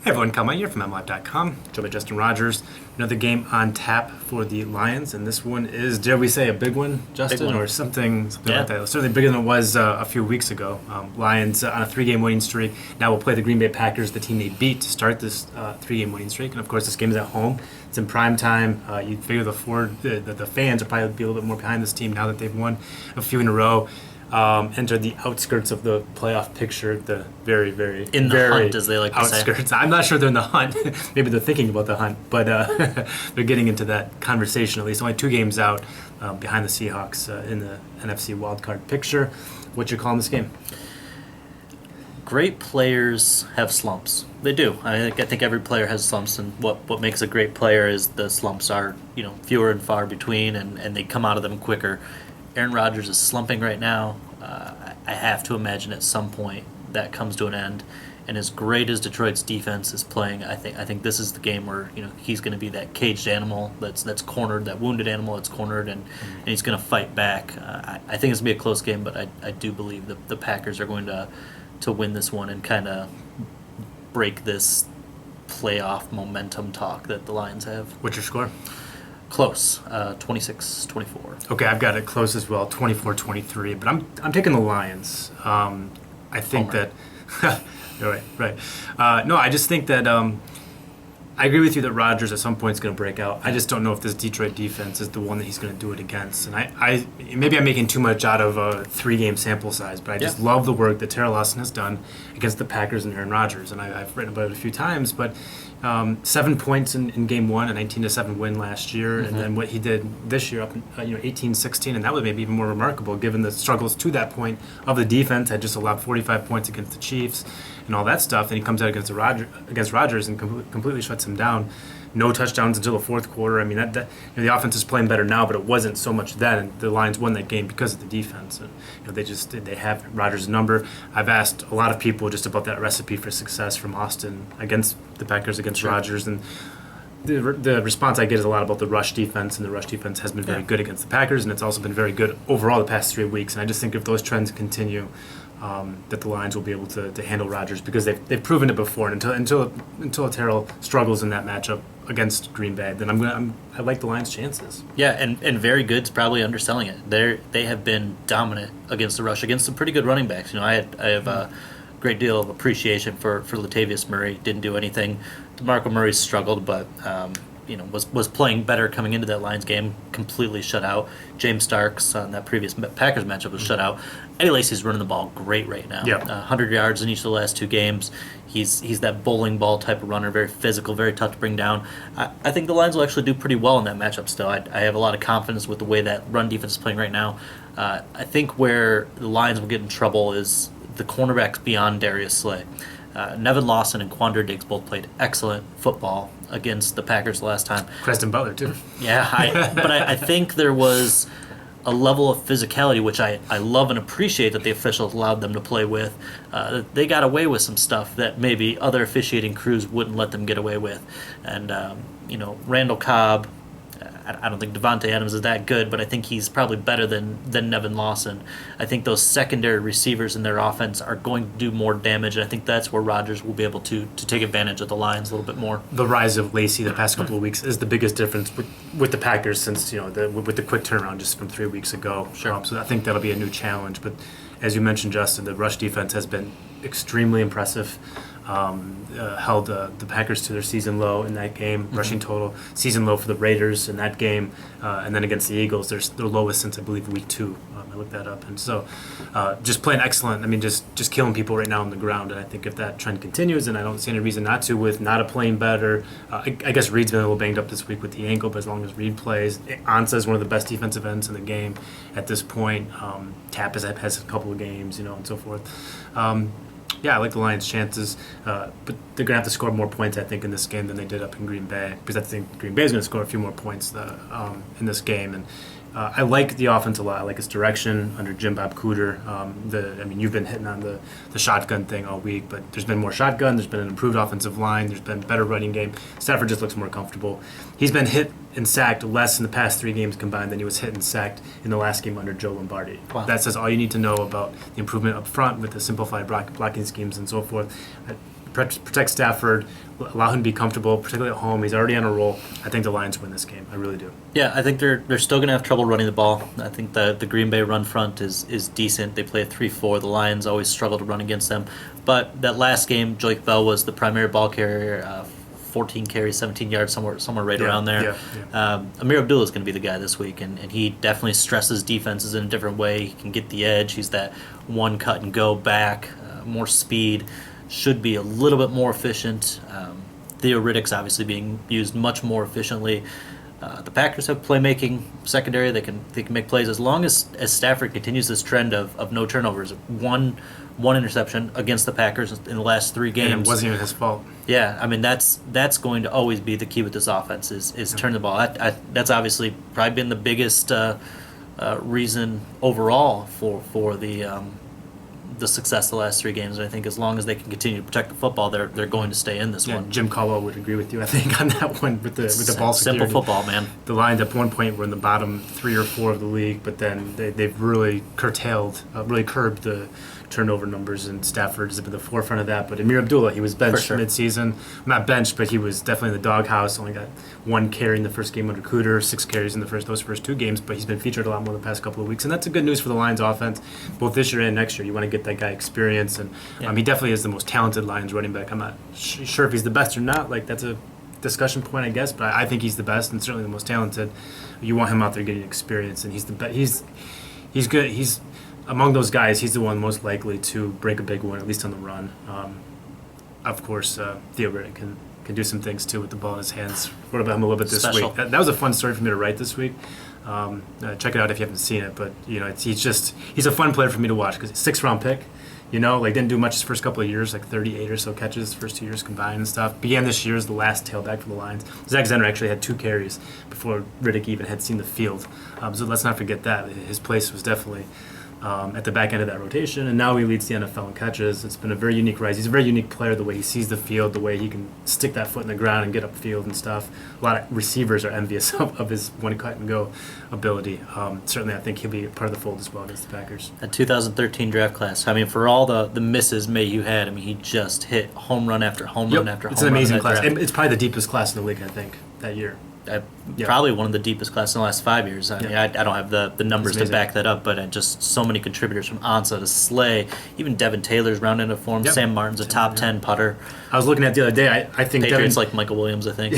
Hey everyone, Kyle Meinke here from MLive&apos, joined by Justin Rogers. Another game on tap for the Lions, and this one is, dare we say, a big one, Justin, big one. or something like that. Certainly bigger than it was a few weeks ago. Lions on a 3-game winning streak. Now we'll play the Green Bay Packers, the team they beat to start this 3-game winning streak. And of course, this game is at home. It's in prime time. You figure the fans will probably be a little bit more behind this team now that they've won a few in a row. Entered the outskirts of the playoff picture, the very hunt, as they like to say. Outskirts. I'm not sure they're in the hunt. Maybe they're thinking about the hunt, but they're getting into that conversation at least. Only 2 games out behind the Seahawks in the NFC wildcard picture. What's your call on this game? Great players have slumps. They do. I think every player has slumps, and what makes a great player is the slumps are fewer and far between, and they come out of them quicker. Aaron Rodgers is slumping right now. I have to imagine at some point that comes to an end. And as great as Detroit's defense is playing, I think this is the game where he's going to be that caged animal that's cornered, that wounded animal that's cornered, and he's going to fight back. I think it's going to be a close game, but I do believe that the Packers are going to win this one and kind of break this playoff momentum talk that the Lions have. What's your score? Close, 26-24. Okay, I've got it close as well, 24-23. But I'm taking the Lions. I think that. right. No, I just think that I agree with you that Rodgers at some point is going to break out. I just don't know if this Detroit defense is the one that he's going to do it against. And I maybe I'm making too much out of a 3-game sample size, but I just love the work that Terrell Lawson has done against the Packers and Aaron Rodgers. And I've written about it a few times, but 7 points in game 1, a 19-7 win last year, and then what he did this year up 18-16, and that was maybe even more remarkable given the struggles to that point of the defense. Had just allowed 45 points against the Chiefs and all that stuff. Then he comes out against Rodgers and completely shuts him down. No touchdowns until the fourth quarter. I mean, the offense is playing better now, but it wasn't so much then. And the Lions won that game because of the defense. And they have Rodgers' number. I've asked a lot of people just about that recipe for success from Austin against the Packers against Rodgers, and the response I get is a lot about the rush defense, and the rush defense has been very good against the Packers, and it's also been very good overall the past 3 weeks. And I just think if those trends continue, that the Lions will be able to handle Rodgers because they've proven it before. And until Terrell struggles in that matchup against Green Bay, then I like the Lions' chances. Yeah, and very good's probably underselling it. They have been dominant against the rush, against some pretty good running backs. I have a great deal of appreciation for Latavius Murray. Didn't do anything. DeMarco Murray struggled, but was playing better coming into that Lions game. Completely shut out. James Starks on that previous Packers matchup was shut out. Eddie Lacy's running the ball great right now. 100 yards in each of the last 2 games. He's that bowling ball type of runner, very physical, very tough to bring down. I think the Lions will actually do pretty well in that matchup still. I have a lot of confidence with the way that run defense is playing right now. I think where the Lions will get in trouble is the cornerbacks beyond Darius Slay. Nevin Lawson and Quandre Diggs both played excellent football against the Packers last time. Preston Butler, too. Yeah, but I think there was a level of physicality, which I love and appreciate that the officials allowed them to play with. They got away with some stuff that maybe other officiating crews wouldn't let them get away with. And, Randall Cobb, I don't think Devontae Adams is that good, but I think he's probably better than Nevin Lawson. I think those secondary receivers in their offense are going to do more damage, and I think that's where Rodgers will be able to take advantage of the Lions a little bit more. The rise of Lacy the past couple of weeks is the biggest difference with the Packers since with the quick turnaround just from 3 weeks ago. Sure. So I think that'll be a new challenge. But as you mentioned, Justin, the rush defense has been extremely impressive. Held the Packers to their season low in that game, rushing total, season low for the Raiders in that game, and then against the Eagles, they're their lowest since I believe week 2. I looked that up, and so just playing excellent. I mean, just killing people right now on the ground, and I think if that trend continues, and I don't see any reason not to, with Nada playing better. I guess Reed's been a little banged up this week with the ankle, but as long as Reed plays, Ansah is one of the best defensive ends in the game at this point. Tapp has a couple of games, and so forth. I like the Lions' chances, but they're going to have to score more points, I think, in this game than they did up in Green Bay, because I think Green Bay is going to score a few more points in this game. And I like the offense a lot. I like its direction under Jim Bob Cooter. You've been hitting on the shotgun thing all week, but there's been more shotgun. There's been an improved offensive line. There's been better running game. Stafford just looks more comfortable. He's been hit and sacked less in the past 3 games combined than he was hit and sacked in the last game under Joe Lombardi. Wow. That says all you need to know about the improvement up front with the simplified blocking schemes and so forth. protect Stafford, allow him to be comfortable, particularly at home. He's already on a roll. I think the Lions win this game. I really do. Yeah, I think they're still going to have trouble running the ball. I think the Green Bay run front is decent. They play a 3-4. The Lions always struggle to run against them. But that last game, Joique Bell was the primary ball carrier, 14 carries, 17 yards, somewhere right around there. Amir Abdullah is going to be the guy this week, and he definitely stresses defenses in a different way. He can get the edge. He's that one cut and go back, more speed. Should be a little bit more efficient. Theo Riddick's obviously being used much more efficiently. The Packers have playmaking secondary. They can make plays as long as Stafford continues this trend of no turnovers. One interception against the Packers in the last 3 games. And it wasn't even his fault. Yeah, I mean that's going to always be the key with this offense is turn the ball. That's obviously probably been the biggest reason overall for the success the last 3 games. And I think as long as they can continue to protect the football, they're going to stay in this one. Jim Caldwell would agree with you, I think, on that one with the ball security. Simple football, man. The Lions at one point were in the bottom 3 or 4 of the league, but then they've really curbed the turnover numbers, and Stafford has been the forefront of that. But Amir Abdullah, he was benched midseason. Not benched, but he was definitely in the doghouse. Only got 1 carry in the first game under Cooter, 6 carries in those first 2 games, but he's been featured a lot more the past couple of weeks, and that's a good news for the Lions offense, both this year and next year. You want to get that guy experience, and he definitely is the most talented Lions running back. I'm not sure if he's the best or not. Like, that's a discussion point, I guess, but I think he's the best and certainly the most talented. You want him out there getting experience, and he's the best. He's good. He's among those guys, he's the one most likely to break a big one, at least on the run. Of course, Theo Riddick can do some things too with the ball in his hands. Wrote about him a little bit this week. That was a fun story for me to write this week. Check it out if you haven't seen it. But he's a fun player for me to watch because 6th-round pick. Didn't do much his first couple of years, like 38 or so catches, first 2 years combined and stuff. Began this year as the last tailback for the Lions. Zach Zenner actually had 2 carries before Riddick even had seen the field. So let's not forget that. His place was definitely at the back end of that rotation, and now he leads the NFL in catches. It's been a very unique rise. He's a very unique player, the way he sees the field, the way he can stick that foot in the ground and get upfield and stuff. A lot of receivers are envious of his one-cut-and-go ability. Certainly, I think he'll be part of the fold as well against the Packers. That 2013 draft class, I mean, for all the misses Mayhew had, I mean, he just hit home run after home run after home run. It's an amazing class. It's probably the deepest class in the league, I think, that year. Probably one of the deepest classes in the last 5 years. I mean, I don't have the numbers to back that up, but just so many contributors from Ansah to Slay. Even Devin Taylor's rounded into form. Sam Martin's a top 10 putter. I was looking at the other day. I think Patriots like Michael Williams, I think.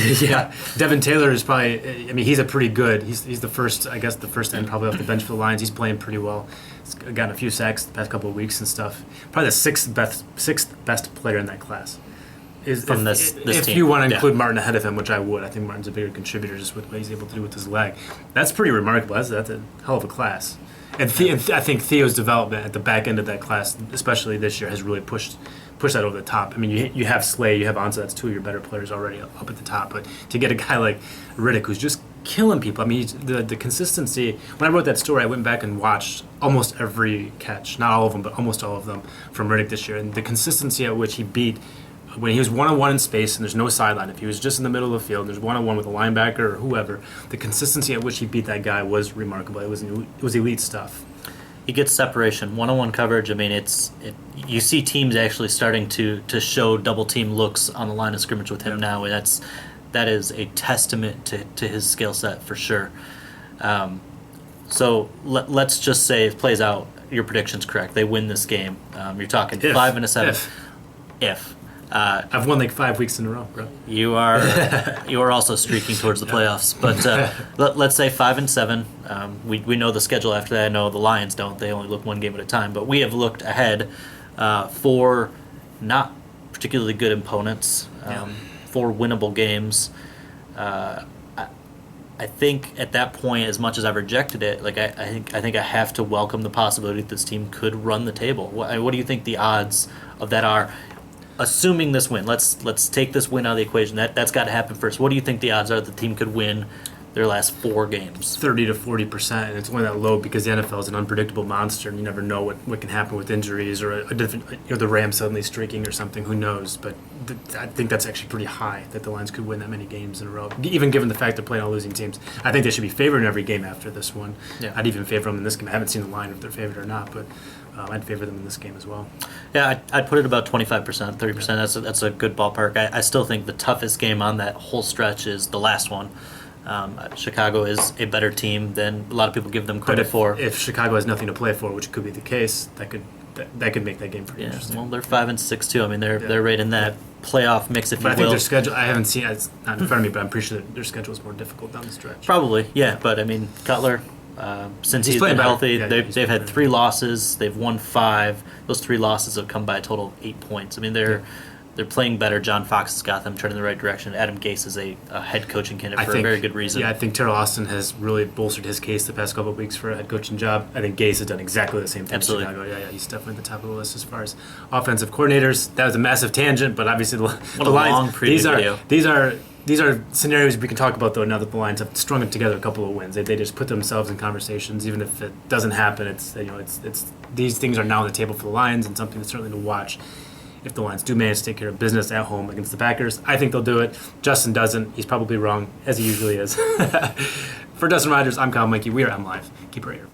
Devin Taylor is probably. I mean, he's a pretty good. He's the first. I guess the first end probably off the bench for the Lions. He's playing pretty well. He's gotten a few sacks the past couple of weeks and stuff. Probably the sixth best player in that class. From this if team. You want to include Martin ahead of him, which I would. I think Martin's a bigger contributor just with what he's able to do with his leg. That's pretty remarkable. That's a hell of a class. And I think Theo's development at the back end of that class, especially this year, has really pushed that over the top. I mean, you have Slay, you have Ansah. That's 2 of your better players already up at the top. But to get a guy like Riddick who's just killing people, I mean, the consistency. When I wrote that story, I went back and watched almost every catch, not all of them, but almost all of them from Riddick this year. And the consistency at which he beat. When he was one-on-one in space and there's no sideline, if he was just in the middle of the field and there's one-on-one with a linebacker or whoever, the consistency at which he beat that guy was remarkable. It was elite stuff. He gets separation, one-on-one coverage. I mean, you see teams actually starting to show double-team looks on the line of scrimmage with him now. That is a testament to his skill set for sure. So let's just say it plays out. Your prediction's correct. They win this game. You're talking 5-7. If. I've won like 5 weeks in a row, bro. You are also streaking towards the playoffs, but let's say 5-7. We know the schedule after that. I know the Lions don't; they only look one game at a time. But we have looked ahead for not particularly good opponents, for winnable games. I think at that point, as much as I've rejected it, like I think I have to welcome the possibility that this team could run the table. What do you think the odds of that are? Assuming this win, let's take this win out of the equation. That's got to happen first. What do you think the odds are the team could win their last 4 games? 30 to 40%, and it's only that low because the NFL is an unpredictable monster, and you never know what can happen with injuries or a different, the Rams suddenly streaking or something. Who knows? But I think that's actually pretty high that the Lions could win that many games in a row, even given the fact they're playing all losing teams. I think they should be favored in every game after this one. I'd even favor them in this game. I haven't seen the line if they're favored or not, but I'd favor them in this game as well. Yeah, I'd put it about 25%, 30%. That's a good ballpark. I still think the toughest game on that whole stretch is the last one. Chicago is a better team than a lot of people give them credit for. If Chicago has nothing to play for, which could be the case, that could make that game pretty interesting. Well, they're 5-6 too. I mean, they're right in that playoff mix, if But you I think will. their schedule, I haven't seen it's not in front of me, but I'm pretty sure that their schedule is more difficult down the stretch. Probably, yeah. But I mean, Cutler, since he's been playing better. healthy, Yeah, they've had 3 losses. They've won 5. Those 3 losses have come by a total of 8 points. I mean, they're playing better. John Fox has got them turning in the right direction. Adam Gase is a head coaching candidate for a very good reason. Yeah, I think Terrell Austin has really bolstered his case the past couple of weeks for a head coaching job. I think Gase has done exactly the same thing Absolutely. in Chicago. Yeah, he's definitely at the top of the list as far as offensive coordinators. That was a massive tangent, but obviously the Lions, long preview video. These are scenarios we can talk about, though, now that the Lions have strung together a couple of wins. They just put themselves in conversations. Even if it doesn't happen, it's these things are now on the table for the Lions, and something that's certainly to watch. If the Lions do manage to take care of business at home against the Packers, I think they'll do it. Justin doesn't. He's probably wrong, as he usually is. For Dustin Rogers, I'm Kyle Meinke. We are MLive. Keep it right here.